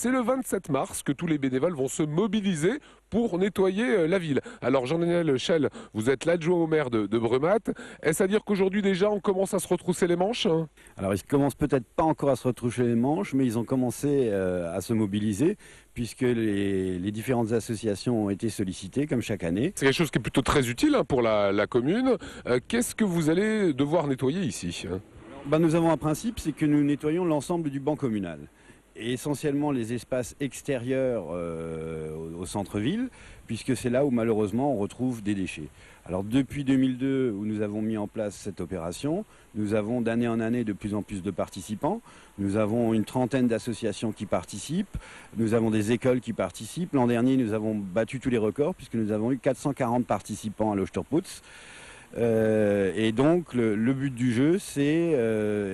c'est le 27 mars que tous les bénévoles vont se mobiliser pour nettoyer la ville. Alors Jean-Daniel Schell, vous êtes l'adjoint au maire de Brumath. Est-ce à dire qu'aujourd'hui déjà on commence à se retrousser les manches? Alors ils commencent peut-être pas encore à se retrousser les manches, mais ils ont commencé à se mobiliser puisque les différentes associations ont été sollicitées comme chaque année. C'est quelque chose qui est plutôt très utile pour la commune. Qu'est-ce que vous allez devoir nettoyer ici? Nous avons un principe, c'est que nous nettoyons l'ensemble du banc communal. Et essentiellement les espaces extérieurs au centre-ville, puisque c'est là où malheureusement on retrouve des déchets. Alors depuis 2002, où nous avons mis en place cette opération, nous avons d'année en année de plus en plus de participants. Nous avons une trentaine d'associations qui participent, nous avons des écoles qui participent. L'an dernier, nous avons battu tous les records, puisque nous avons eu 440 participants à l'Osterputz. Et donc le but du jeu, c'est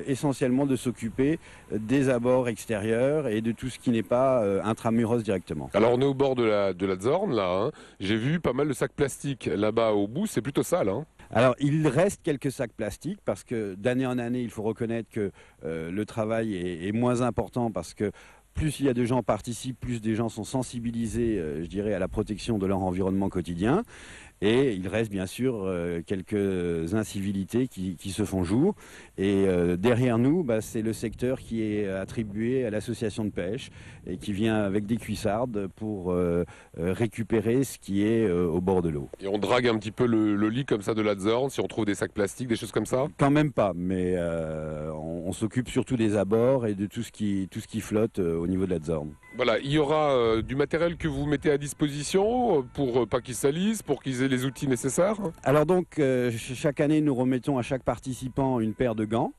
essentiellement de s'occuper des abords extérieurs et de tout ce qui n'est pas intramuros directement. Alors on est au bord de la Zorn là, hein. J'ai vu pas mal de sacs plastiques là-bas au bout, c'est plutôt sale. Hein. Alors il reste quelques sacs plastiques parce que d'année en année, il faut reconnaître que le travail est moins important parce que plus il y a de gens participent, plus des gens sont sensibilisés, je dirais, à la protection de leur environnement quotidien. Et il reste bien sûr quelques incivilités qui se font jour. Et derrière nous, c'est le secteur qui est attribué à l'association de pêche et qui vient avec des cuissardes pour récupérer ce qui est au bord de l'eau. Et on drague un petit peu le lit comme ça de la Zorn, si on trouve des sacs plastiques, des choses comme ça? Quand même pas, mais on s'occupe surtout des abords et de tout ce qui flotte au niveau de la Zorn. Voilà, il y aura du matériel que vous mettez à disposition pour pas qu'ils salissent, pour qu'ils aient les outils nécessaires? Alors donc, chaque année, nous remettons à chaque participant une paire de gants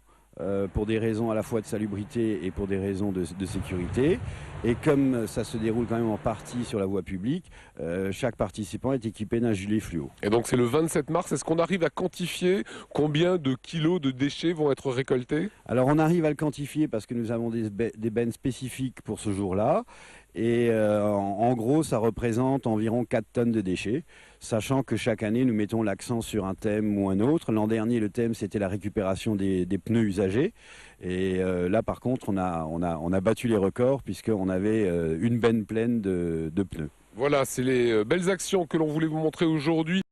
pour des raisons à la fois de salubrité et pour des raisons de sécurité. Et comme ça se déroule quand même en partie sur la voie publique, chaque participant est équipé d'un gilet fluo. Et donc c'est le 27 mars, est-ce qu'on arrive à quantifier combien de kilos de déchets vont être récoltés? Alors on arrive à le quantifier parce que nous avons des bennes spécifiques pour ce jour-là. Et en gros, ça représente environ 4 tonnes de déchets, sachant que chaque année, nous mettons l'accent sur un thème ou un autre. L'an dernier, le thème, c'était la récupération des pneus usagés. Et là, par contre, on a battu les records puisqu'on avait une benne pleine de pneus. Voilà, c'est les belles actions que l'on voulait vous montrer aujourd'hui.